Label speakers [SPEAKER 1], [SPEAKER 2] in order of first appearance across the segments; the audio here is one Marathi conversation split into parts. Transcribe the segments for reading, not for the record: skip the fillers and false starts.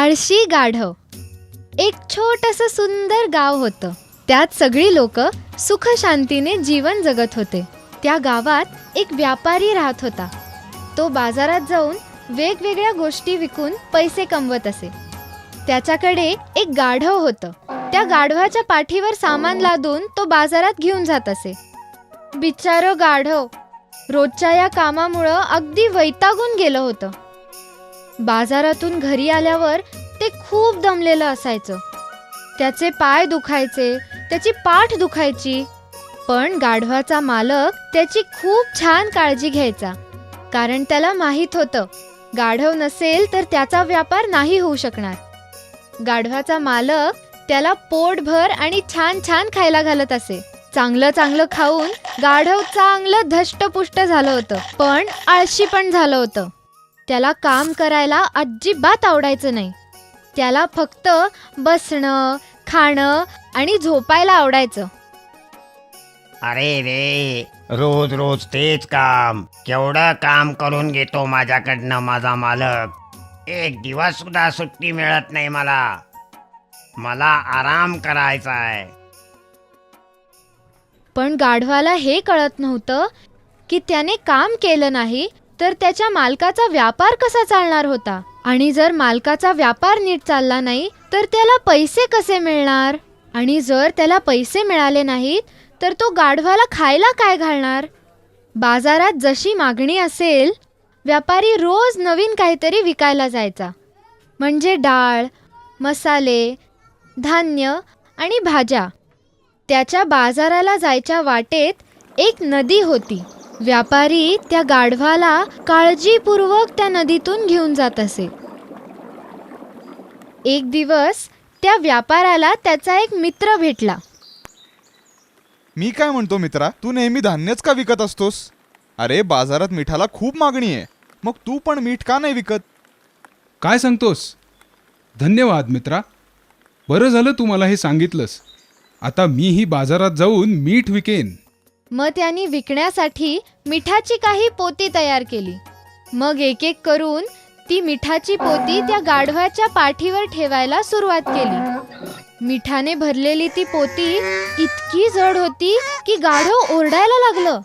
[SPEAKER 1] आळशी गाढव. एक छोटंसं सुंदर गाव होतं. त्यात सगळी लोक सुख शांतीने जीवन जगत होते. त्या गावात एक व्यापारी राहत होता. तो बाजारात जाऊन वेगवेगळ्या गोष्टी विकून पैसे कमवत असे. त्याच्याकडे एक गाढव होतं. त्या गाढवाच्या पाठीवर सामान लादून तो बाजारात घेऊन जात असे. बिचारं गाढव रोजच्या या कामामुळं अगदी वैतागून गेलं होतं. बाजारातून घरी आल्यावर ते खूप दमलेलं असायचं. त्याचे पाय दुखायचे, त्याची पाठ दुखायची. पण गाढवाचा मालक त्याची खूप छान काळजी घ्यायचा, कारण त्याला माहीत होतं गाढव नसेल तर त्याचा व्यापार नाही होऊ शकणार. गाढवाचा मालक त्याला पोटभर आणि छान छान खायला घालत असे. चांगलं चांगलं खाऊन गाढव चांगलं धष्टपुष्ट झालं होतं, पण आळशी पण झालं होतं. त्याला काम करायला अजिबात आवडायचं नाही. त्याला फक्त बसणं, खाणं आणि झोपायला आवडायचं.
[SPEAKER 2] अरे रे, रोज रोज तेच काम. केवढं काम करून घेतो माझ्याकडनं माझा मालक. एक दिवस सुद्धा सुट्टी मिळत नाही मला. मला आराम करायचा आहे.
[SPEAKER 1] पण गाढवाला हे कळत नव्हतं की त्याने काम केलं नाही तर त्याच्या मालकाचा व्यापार कसा चालणार होता, आणि जर मालकाचा व्यापार नीट चालला नाही तर त्याला पैसे कसे मिळणार, आणि जर त्याला पैसे मिळाले नाहीत तर तो गाढवाला खायला काय घालणार. बाजारात जशी मागणी असेल, व्यापारी रोज नवीन काहीतरी विकायला जायचा. म्हणजे डाळ, मसाले, धान्य आणि भाज्या. त्याच्या बाजाराला जायच्या वाटेत एक नदी होती. व्यापारी त्या गाढवाला काळजीपूर्वक त्या नदीतून घेऊन जात असे. एक दिवस त्या व्यापाराला त्याचा एक मित्र भेटला.
[SPEAKER 3] मी काय म्हणतो मित्रा, तू नेहमी धान्यच का विकत असतोस? अरे बाजारात मिठाला खूप मागणी आहे, मग तू पण मीठ का नाही विकत?
[SPEAKER 4] काय सांगतोस? धन्यवाद मित्रा, बरं झालं तू मला हे सांगितलंस. आता मीही बाजारात जाऊन मीठ विकेन.
[SPEAKER 1] मग त्यांनी विकण्यासाठी मिठाची काही पोती तयार केली. मग एक एक करून ती मिठाची पोती त्या गाढवाच्या पाठीवर ठेवायला सुरुवात केली. मिठाने भरलेली ती पोती इतकी जड होती की गाढव ओरडायला लागलं.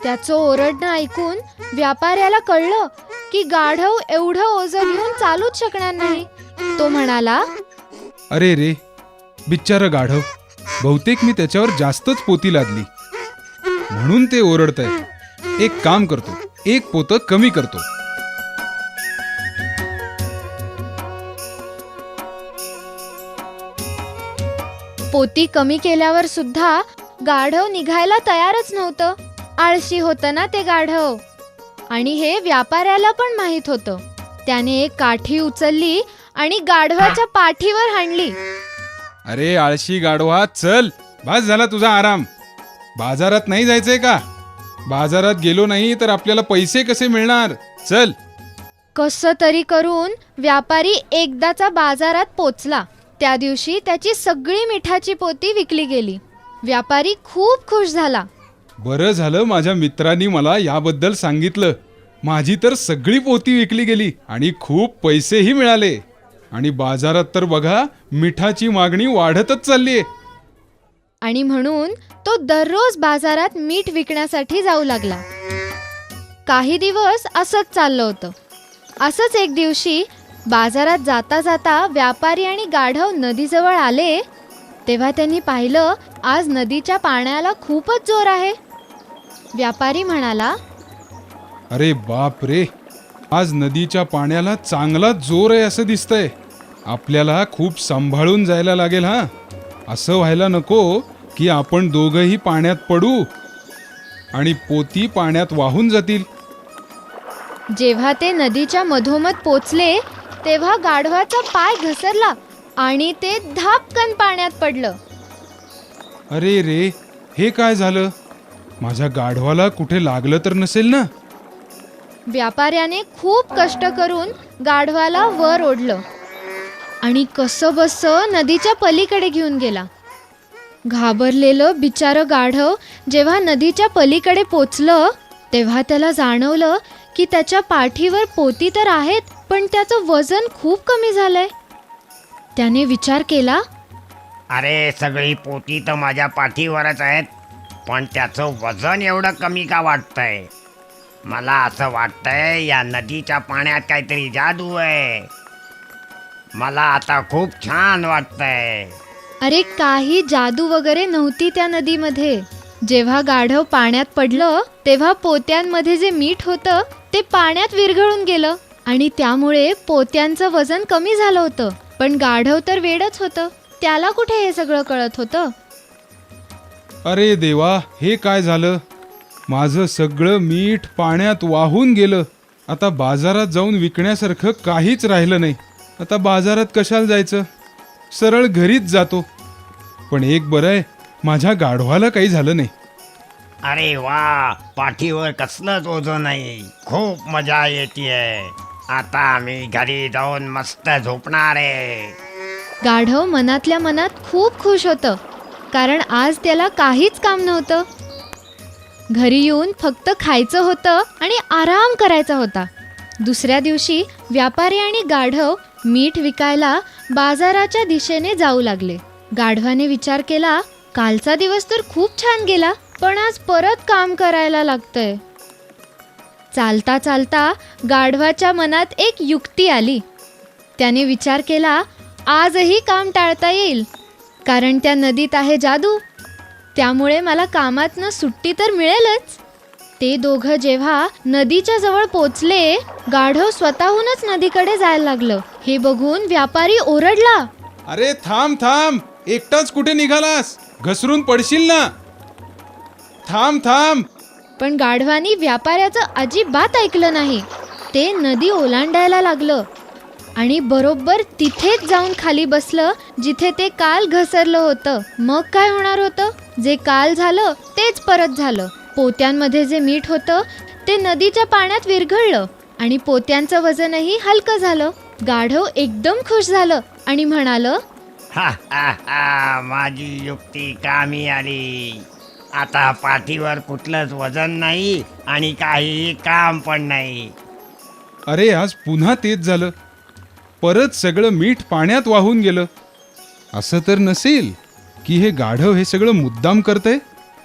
[SPEAKER 1] त्याचं ओरडणं ऐकून व्यापाऱ्याला कळलं की गाढव एवढं ओझं घेऊन चालूच शकणार नाही. तो म्हणाला,
[SPEAKER 4] अरे रे, बिच्चारं गाढव, बहुतेक मी त्याच्यावर जास्तच पोती लादली म्हणून ते ओरडतंय. एक काम करतो, एक पोतं कमी करतो.
[SPEAKER 1] पोती कमी केल्यावर सुद्धा गाढव निघायला तयारच नव्हतं. आळशी होतं ना ते गाढव, आणि हे व्यापाऱ्याला पण माहीत होतं. त्याने एक काठी उचलली आणि गाढवाच्या पाठीवर हाणली.
[SPEAKER 4] अरे आळशी गाढवा, चल, बस झाला तुझा आराम. बाजारात नाही जायचंय का? बाजारात गेलो नाही तर आपल्याला पैसे कसे मिळणार? चल.
[SPEAKER 1] कसं तरी करून व्यापारी एकदाचा बाजारात पोचला. त्या दिवशी त्याची सगळी मिठाची पोती विकली गेली. व्यापारी खूप खुश झाला.
[SPEAKER 4] बरं झालं माझ्या मित्रांनी मला याबद्दल सांगितलं. माझी तर सगळी पोती विकली गेली आणि खूप पैसेही मिळाले. आणि बाजारात तर बघा, मिठाची मागणी वाढतच चाललीये.
[SPEAKER 1] आणि म्हणून तो दररोज बाजारात मीठ विकण्यासाठी जाऊ लागला. काही दिवस असंच चाललं होतं. असंच एक दिवशी बाजारात जाता जाता व्यापारी आणि गाढव नदीजवळ आले. तेव्हा त्यांनी पाहिलं, आज नदीच्या पाण्याला खूपच जोर आहे. व्यापारी म्हणाला,
[SPEAKER 4] अरे बाप रे, आज नदीच्या पाण्याला चांगला जोर आहे असं दिसतंय. आपल्याला खूप सांभाळून जायला लागेल. हा, असं व्हायला नको की आपण दोघंही पाण्यात पडू आणि पोती पाण्यात वाहून जातील.
[SPEAKER 1] जेव्हा ते नदीच्या मधोमध पोचले तेव्हा गाढवाचा पाय घसरला आणि ते धापकन पाण्यात पडलं.
[SPEAKER 4] अरे रे, हे काय झालं? माझ्या गाढवाला कुठे लागलं तर नसेल ना?
[SPEAKER 1] व्यापाऱ्याने खूप कष्ट करून गाढवाला वर ओढलं आणि कसंबसं नदीच्या पलीकडे घेऊन गेला. घाबरलेलं बिचारं गाढव जेव्हा नदीच्या पलीकडे पोचलं तेव्हा त्याला जाणवलं की त्याच्या पाठीवर पोती तर आहेत, पण त्याचं वजन खूप कमी झालंय. त्याने विचार केला,
[SPEAKER 2] अरे सगळी पोती तर माझ्या पाठीवरच आहेत, पण त्याचं वजन एवढं कमी का वाटतंय? मला असं वाटतंय या नदीच्या पाण्यात काहीतरी जादू आहे. मला आता खूप छान वाटतंय.
[SPEAKER 1] अरे काही जादू वगैरे नव्हती त्या नदीमध्ये. जेव्हा गाढव पाण्यात पडलं तेव्हा पोत्यांमध्ये जे मीठ होतं ते पाण्यात विरघळून गेलं आणि त्यामुळे पोत्यांचं वजन कमी झालं होतं. पण गाढव तर वेडच होतं, त्याला कुठे हे सगळं कळत होतं.
[SPEAKER 4] अरे देवा, हे काय झालं? माझं सगळं मीठ पाण्यात वाहून गेलं. आता बाजारात जाऊन विकण्यासारखं काहीच राहिलं नाही. आता बाजारात कशाला जायचं? सरळ घरीच जातो. पण एक बरं आहे, माझ्या गाढवाला काही झालं नाही.
[SPEAKER 2] अरे वा, पाठीवर कसलंच ओझं नाही. खूप मजा येतेय. आता आम्ही घरी जाऊन मस्त झोपणार आहे.
[SPEAKER 1] गाढव मनातल्या मनात खूप खुश होतं, कारण आज त्याला काहीच काम नव्हतं. घरी येऊन फक्त खायचं होतं आणि आराम करायचा होता. दुसऱ्या दिवशी व्यापारी आणि गाढव मीठ विकायला बाजाराच्या दिशेने जाऊ लागले. गाढवाने विचार केला, कालचा दिवस तर खूप छान गेला, पण आज परत काम करायला लागतंय. चालता चालता गाढवाच्या मनात एक युक्ती आली. त्याने विचार केला, आजही काम टाळता येईल, कारण त्या नदीत आहे जादू. त्यामुळे मला कामातनं सुट्टी तर मिळेलच. ते दोघं जेव्हा नदीच्या जवळ पोचले, गाढव स्वतःहूनच नदीकडे जायला लागलं. हे बघून व्यापारी ओरडला,
[SPEAKER 4] अरे थांब थांब, एकटाच कुठे निघालास? घसरून पडशील ना. थांब थांब.
[SPEAKER 1] पण गाढवानी व्यापाऱ्याचं अजिबात ऐकलं नाही. ते नदी ओलांडायला लागलं आणि बरोबर तिथेच जाऊन खाली बसलं जिथे ते काल घसरलं होतं. मग काय होणार होतं? जे काल झालं तेच परत झालं. पोत्यांमध्ये जे मीठ होतं ते नदीच्या पाण्यात विरघळलं आणि पोत्यांचं वजनही हलकं झालं. गाढव एकदम खुश झालं आणि म्हणालं,
[SPEAKER 2] हा हा हा, माझी युक्ती कामी आली. आता पाठीवर कुठलंच वजन नाही आणि काही काम पण नाही.
[SPEAKER 4] अरे आज पुन्हा तेच झालं. परत सगळं मीठ पाण्यात वाहून गेलं. असं तर नसेल की हे गाढव हे सगळं मुद्दाम करतंय?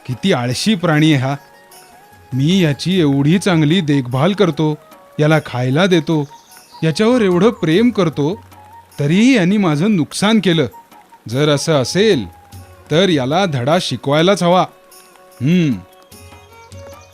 [SPEAKER 4] किती आळशी प्राणी आहे हा. मी याची एवढी चांगली देखभाल करतो, याला खायला देतो, याच्यावर एवढं प्रेम करतो, तरीही यांनी माझं नुकसान केलं. जर असं असेल तर याला धडा शिकवायलाच हवा.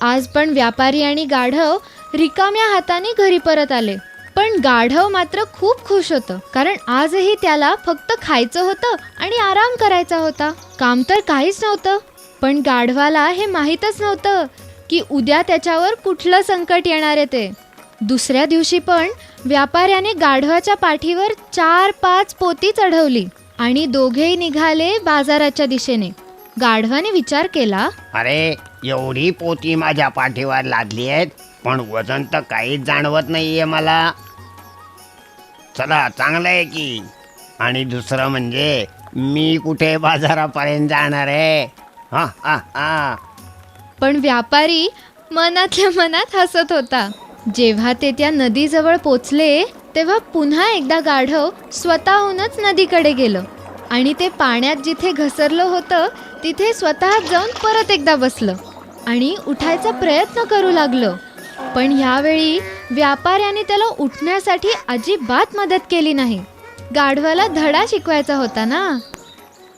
[SPEAKER 1] आज पण व्यापारी आणि गाढव रिकाम्या हाताने घरी परत आले. पण गाढव मात्र खूप खुश होतं, कारण आजही त्याला फक्त खायचं होतं आणि आराम करायचा होता. काम तर काहीच नव्हतं. पण गाढवाला हे माहीतच नव्हतं की उद्या त्याच्यावर कुठलं संकट येणार आहे ते. दुसऱ्या दिवशी पण व्यापाऱ्याने गाढवाच्या पाठीवर 4-5 पोती चढवली आणि दोघेही निघाले बाजाराच्या दिशेने. गाढवाने विचार केला,
[SPEAKER 2] अरे एवढी पोती माझ्या पाठीवर लादली आहेत, पण वजन तर काहीच जाणवत नाहीये मला. चला चांगलं आहे की. आणि दुसरं म्हणजे मी कुठे बाजारापर्यंत जाणार आहे? हा हा हा.
[SPEAKER 1] पण व्यापारी मनातल्या मनात हसत होता. जेव्हा ते त्या नदीजवळ पोचले तेव्हा पुन्हा एकदा गाढव स्वतःहूनच नदीकडे गेलं आणि ते पाण्यात जिथे घसरलं होतं तिथे स्वतः जाऊन परत एकदा बसलं आणि उठायचा प्रयत्न करू लागलं. पण ह्यावेळी व्यापाऱ्याने त्याला उठण्यासाठी अजिबात मदत केली नाही. गाढवाला धडा शिकवायचा होता ना.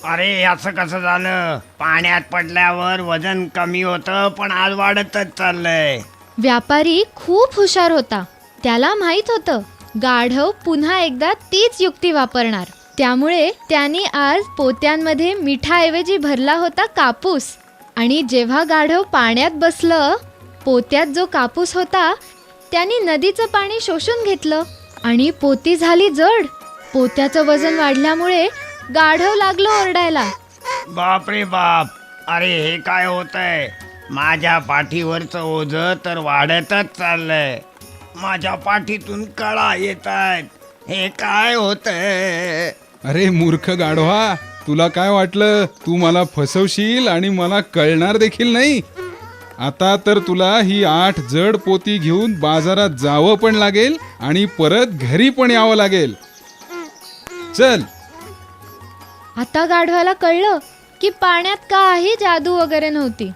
[SPEAKER 2] अरे असं कसं झालं? पाण्यात पडल्यावर वजन कमी होतं, पण आज वाढतच चाललंय.
[SPEAKER 1] व्यापारी खूप हुशार होता. त्याला माहित होतं गाढव पुन्हा एकदा तीच युक्ती वापरणार. त्यामुळे त्याने आज पोत्यांमध्ये मिठाऐवजी भरला होता कापूस. आणि जेव्हा गाढव पाण्यात बसलं, पोत्यात जो कापूस होता त्याने नदीचं पाणी शोषून घेतलं आणि पोती झाली जड. पोत्याचं वजन वाढल्यामुळे गाढव लागलं ओरडायला,
[SPEAKER 2] बाप रे बाप, अरे हे काय होतंय? माझ्या पाठीवरचं ओझं तर वाढतच चाललंय. माझ्या पाठीतून कळा येत आहेत. हे काय होतंय?
[SPEAKER 4] अरे मूर्ख गाढवा, तुला काय वाटलं तू मला फसवशील आणि मला कळणार देखील नाही? आता तर तुला ही 8 जड पोती घेऊन बाजारात जावं पण लागेल आणि परत घरी पण यावं लागेल. चल
[SPEAKER 1] आता गाढवाला कळलं की पाण्यात काही जादू वगैरे नव्हती.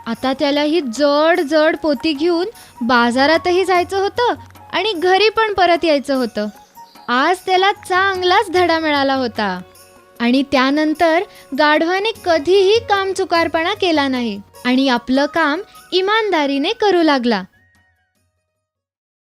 [SPEAKER 1] आता त्याला ही जड जड पोती घेऊन बाजारातही जायचं होतं आणि घरी पण परत यायचं होतं. आज त्याला चांगलाच धडा मिळाला होता. आणि त्यानंतर गाढवाने कधीही कामचुकारपणा केला नाही आणि आपलं काम इमानदारीने करू लागला.